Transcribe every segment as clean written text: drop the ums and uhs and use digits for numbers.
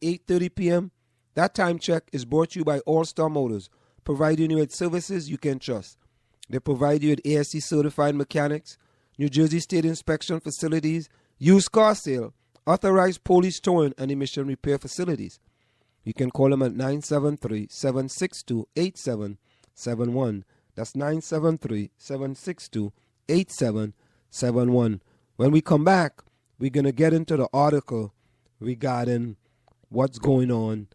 8:30 p.m. That time check is brought to you by All Star Motors, providing you with services you can trust. They provide you with ASC certified mechanics, New Jersey State inspection facilities, used car sale, authorized police towing and emission repair facilities. You can call them at 973-762-8771. That's 973-762-8771. When we come back, we're going to get into the article regarding what's going on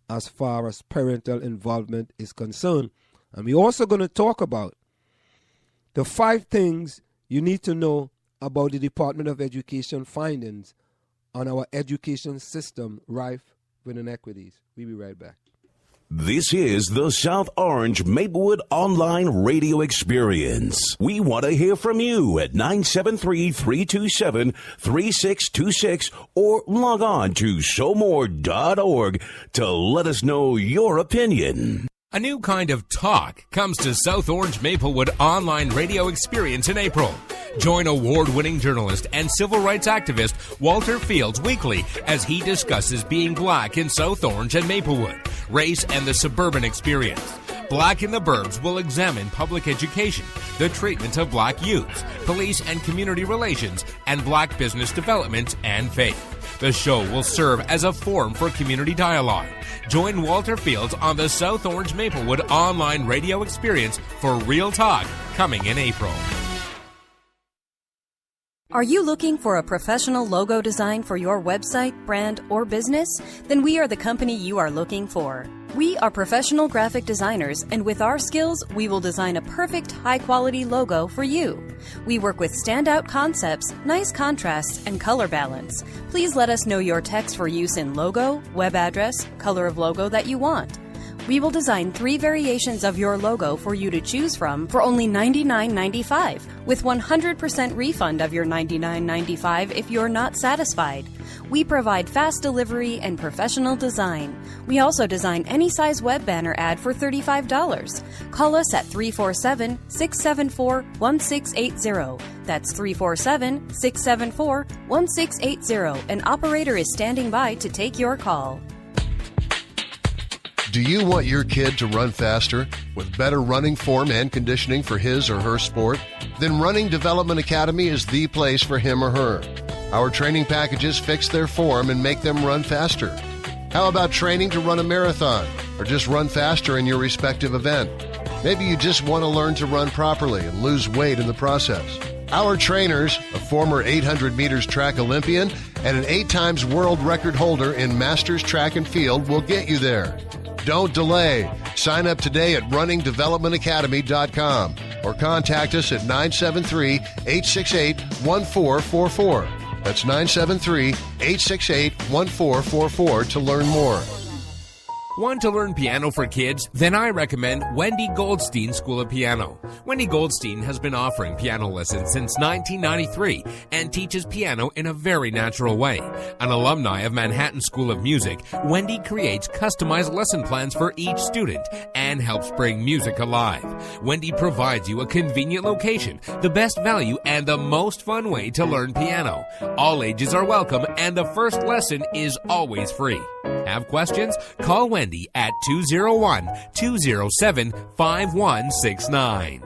as far as parental involvement is concerned. And we're also going to talk about the 5 things you need to know about the Department of Education findings on our education system rife with inequities. We'll be right back. This is the South Orange Maplewood Online Radio Experience. We want to hear from you at 973-327-3626 or log on to showmore.org to let us know your opinion. A new kind of talk comes to South Orange Maplewood Online Radio Experience in April. Join award-winning journalist and civil rights activist Walter Fields weekly as he discusses being black in South Orange and Maplewood, race and the suburban experience. Black in the Burbs will examine public education, the treatment of black youths, police and community relations, and black business development and faith. The show will serve as a forum for community dialogue. Join Walter Fields on the South Orange Maplewood Online Radio Experience for Real Talk coming in April. Are you looking for a professional logo design for your website, brand, or business? Then we are the company you are looking for. We are professional graphic designers, and with our skills, we will design a perfect, high-quality logo for you. We work with standout concepts, nice contrasts, and color balance. Please let us know your text for use in logo, web address, color of logo that you want. We will design 3 variations of your logo for you to choose from for only $99.95, with 100% refund of your $99.95 if you're not satisfied. We provide fast delivery and professional design. We also design any size web banner ad for $35. Call us at 347-674-1680. That's 347-674-1680. An operator is standing by to take your call. Do you want your kid to run faster with better running form and conditioning for his or her sport? Then Running Development Academy is the place for him or her. Our training packages fix their form and make them run faster. How about training to run a marathon or just run faster in your respective event? Maybe you just want to learn to run properly and lose weight in the process. Our trainers, a former 800 meters track Olympian and an 8 times world record holder in Masters Track and Field, will get you there. Don't delay. Sign up today at runningdevelopmentacademy.com or contact us at 973-868-1444. That's 973-868-1444 to learn more. Want to learn piano for kids? Then I recommend Wendy Goldstein School of Piano. Wendy Goldstein has been offering piano lessons since 1993 and teaches piano in a very natural way. An alumni of Manhattan School of Music, Wendy creates customized lesson plans for each student and helps bring music alive. Wendy provides you a convenient location, the best value, and the most fun way to learn piano. All ages are welcome, and the first lesson is always free. Have questions? Call Wendy at 201-207-5169.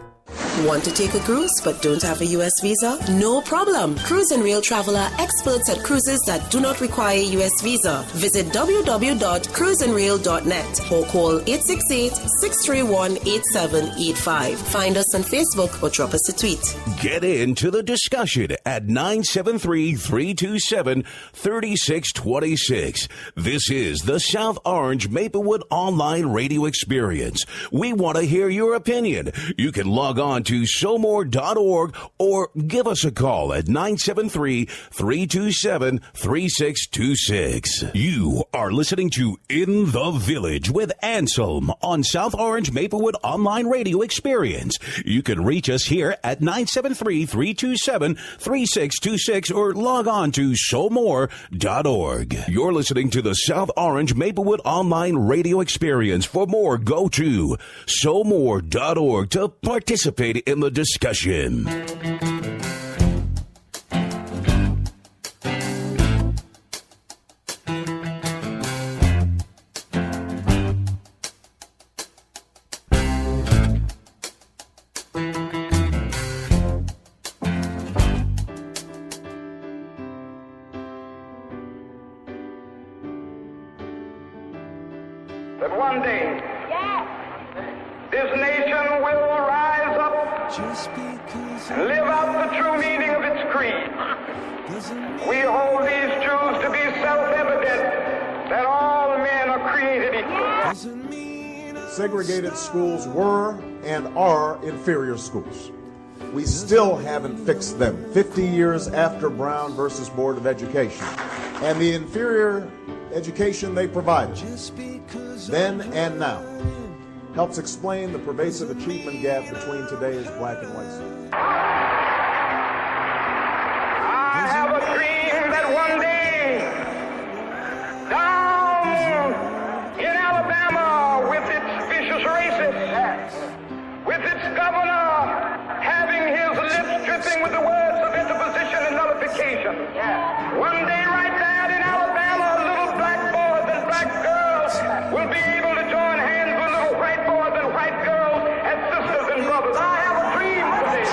Want to take a cruise but don't have a U.S. visa? No problem. Cruise and Rail Travel are experts at cruises that do not require U.S. visa. Visit www.cruiseandrail.net or call 868-631-8785. Find us on Facebook or drop us a tweet. Get into the discussion at 973-327-3626. This is the South Orange Maplewood Online Radio Experience. We want to hear your opinion. You can log on to showmore.org or give us a call at 973-327-3626. You are listening to In the Village with Anselm on South Orange Maplewood Online Radio Experience. You can reach us here at 973-327-3626 or log on to showmore.org. You're listening to the South Orange Maplewood Online Radio Experience. For more, go to showmore.org to participate in the discussion. that one day this nation will rise up and live out the true meaning of its creed. We hold these truths to be self-evident, that all men are created equal. Segregated schools were and are inferior schools. We still haven't fixed them 50 years after Brown versus Board of Education. And the inferior education they provided, then and now, helps explain the pervasive achievement gap between today's black and white students. I have a dream that one day, down in Alabama, with its vicious racists, with its governor having his lips dripping with the words of interposition and nullification, one day right there in Alabama, little black boys and black girls will be able to join hands with little white boys and white girls as sisters and brothers. I have a dream for this.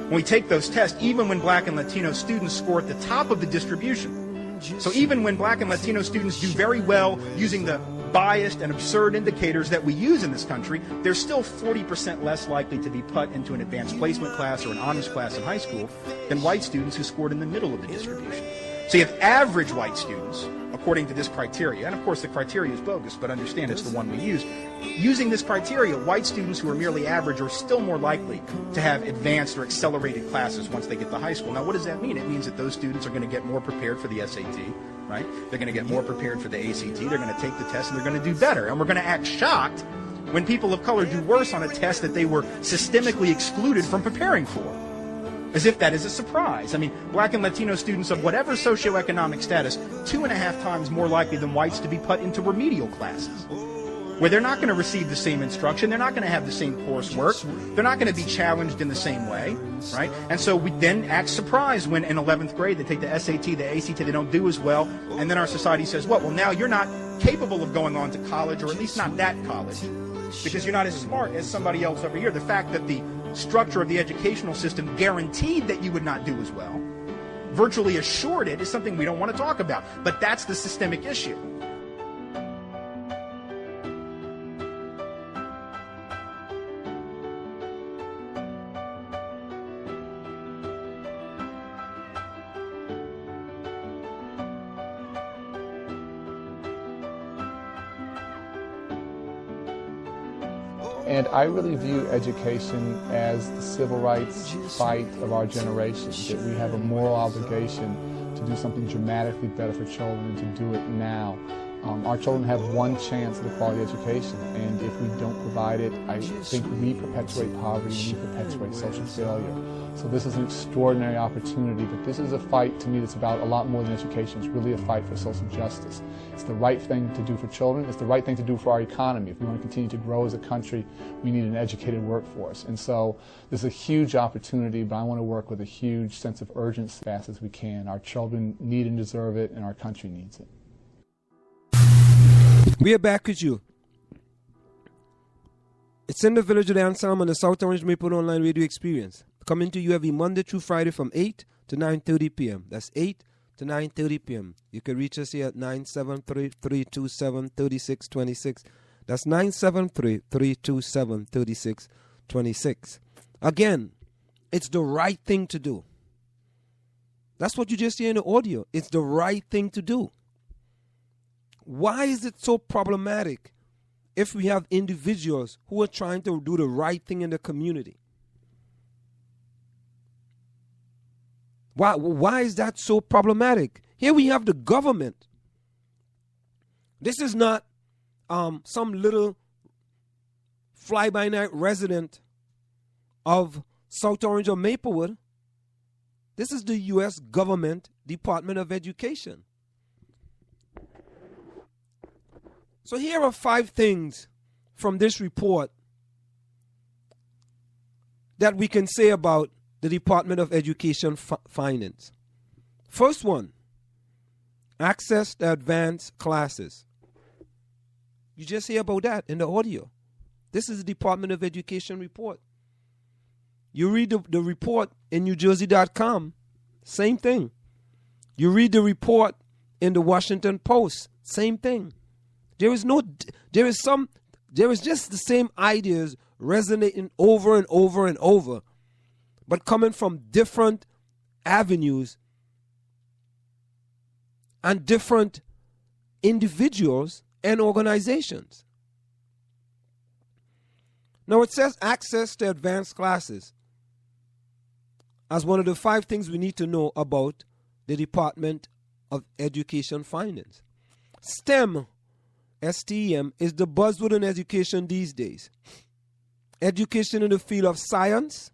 When we take those tests, even when black and Latino students score at the top of the distribution, so even when black and Latino students do very well using the biased and absurd indicators that we use in this country, they're still 40% less likely to be put into an advanced placement class or an honors class in high school than white students who scored in the middle of the distribution. So you have average white students, according to this criteria, and of course the criteria is bogus, but understand it's the one we use. Using this criteria, white students who are merely average are still more likely to have advanced or accelerated classes once they get to high school. Now, what does that mean? It means that those students are going to get more prepared for the SAT, right? They're going to get more prepared for the ACT. They're going to take the test and they're going to do better. And we're going to act shocked when people of color do worse on a test that they were systemically excluded from preparing for, as if that is a surprise. I mean, black and Latino students of whatever socioeconomic status, 2.5 times more likely than whites to be put into remedial classes, where they're not going to receive the same instruction, they're not going to have the same coursework, they're not going to be challenged in the same way, right? And so we then act surprised when in 11th grade they take the SAT, the ACT, they don't do as well, and then our society says, well, now you're not capable of going on to college, or at least not that college, because you're not as smart as somebody else over here. The fact that the structure of the educational system guaranteed that you would not do as well, virtually assured it, is something we don't want to talk about. But that's the systemic issue. And I really view education as the civil rights fight of our generation, that we have a moral obligation to do something dramatically better for children and to do it now. Our children have one chance at a quality education, and if we don't provide it, I think we perpetuate poverty and we perpetuate social failure. So this is an extraordinary opportunity, but this is a fight, to me, that's about a lot more than education. It's really a fight for social justice. It's the right thing to do for children. It's the right thing to do for our economy. If we want to continue to grow as a country, we need an educated workforce. And so this is a huge opportunity, but I want to work with a huge sense of urgency as fast as we can. Our children need and deserve it, and our country needs it. We are back with you. It's in the Village with Anselm on the South Orange Maple Online Radio Experience. Coming to you every Monday through Friday from 8 to 9:30 p.m. That's 8 to 9:30 p.m. You can reach us here at 973-327-3626. That's 973-327-3626. Again, it's the right thing to do. That's what you just hear in the audio. It's the right thing to do. Why is it so problematic if we have individuals who are trying to do the right thing in the community? Why is that so problematic? Here we have the government. This is not some little fly-by-night resident of South Orange or Maplewood. This is the U.S. government Department of Education. So here are 5 things from this report that we can say about the Department of Education findings. First one, access to advanced classes. You just hear about that in the audio. This is the Department of Education report. You read the report in NewJersey.com, same thing. You read the report in the Washington Post, same thing. There is just the same ideas resonating over and over and over, but coming from different avenues and different individuals and organizations. Now it says access to advanced classes as one of the 5 things we need to know about the Department of Education findings. STEM, S-T-E-M, is the buzzword in education these days. Education in the field of science,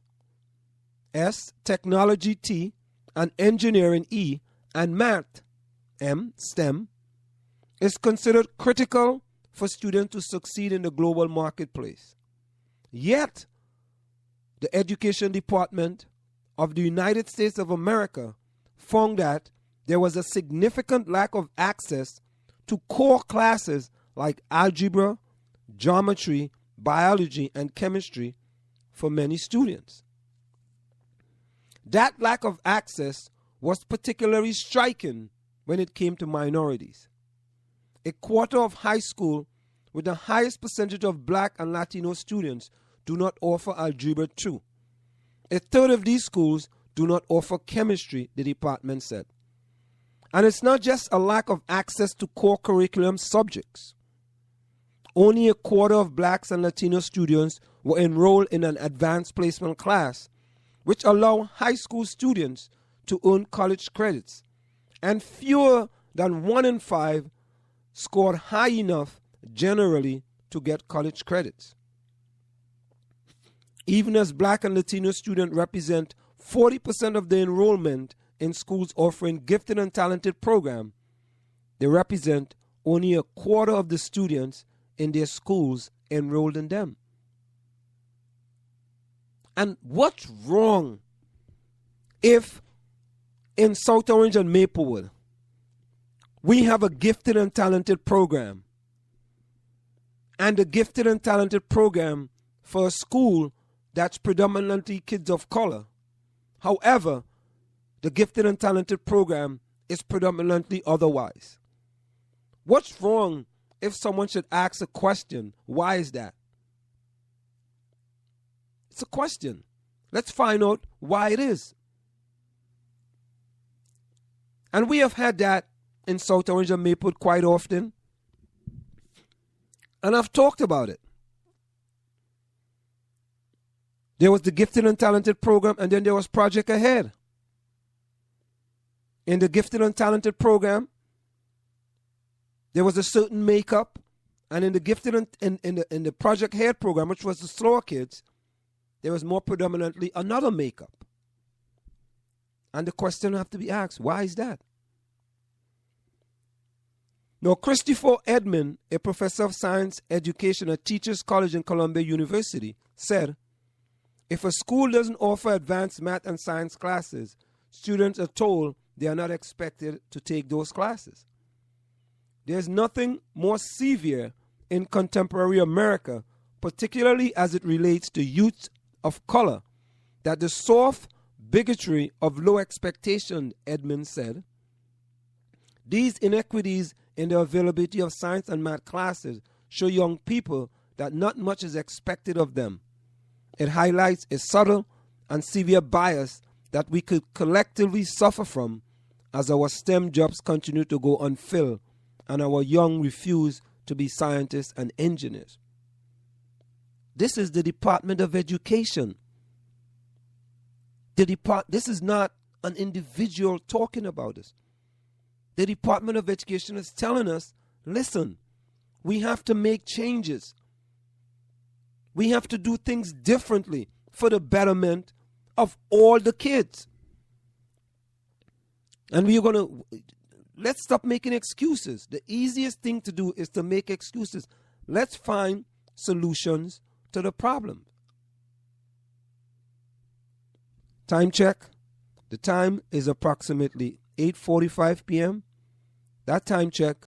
S, technology, T, and engineering, E, and math, M, STEM, is considered critical for students to succeed in the global marketplace. Yet, the Education Department of the United States of America found that there was a significant lack of access to core classes like algebra, geometry, biology, and chemistry for many students. That lack of access was particularly striking when it came to minorities. A quarter of high school with the highest percentage of Black and Latino students do not offer Algebra 2. A third of these schools do not offer chemistry, the department said. And it's not just a lack of access to core curriculum subjects. Only a quarter of Blacks and Latino students were enrolled in an advanced placement class, which allow high school students to earn college credits, and fewer than 1 in 5 scored high enough generally to get college credits. Even as Black and Latino students represent 40% of the enrollment in schools offering gifted and talented programs, they represent only a quarter of the students in their schools enrolled in them. And what's wrong if in South Orange and Maplewood we have a gifted and talented program, and the gifted and talented program for a school that's predominantly kids of color? However, the gifted and talented program is predominantly otherwise. What's wrong if someone should ask a question? Why is that? It's a question. Let's find out why it is. And we have had that in South Orange and Maplewood quite often. And I've talked about it. There was the gifted and talented program, and then there was Project Ahead. In the gifted and talented program, there was a certain makeup, and in the gifted and in the Project Ahead program, which was the slower kids, there was more predominantly another makeup. And the question have to be asked, why is that? Now, Christopher Edmond, a professor of science education at Teachers College in Columbia University, said, if a school doesn't offer advanced math and science classes, students are told they are not expected to take those classes. There's nothing more severe in contemporary America, particularly as it relates to youth of color, that the soft bigotry of low expectation, Edmund said. These inequities in the availability of science and math classes show young people that not much is expected of them. It highlights a subtle and severe bias that we could collectively suffer from as our STEM jobs continue to go unfilled and our young refuse to be scientists and engineers. This is the Department of Education. This is not an individual talking about this. The Department of Education is telling us, listen, we have to make changes. We have to do things differently for the betterment of all the kids. And let's stop making excuses. The easiest thing to do is to make excuses. Let's find solutions to the problem. Time check. The time is approximately 8:45 p.m. That time check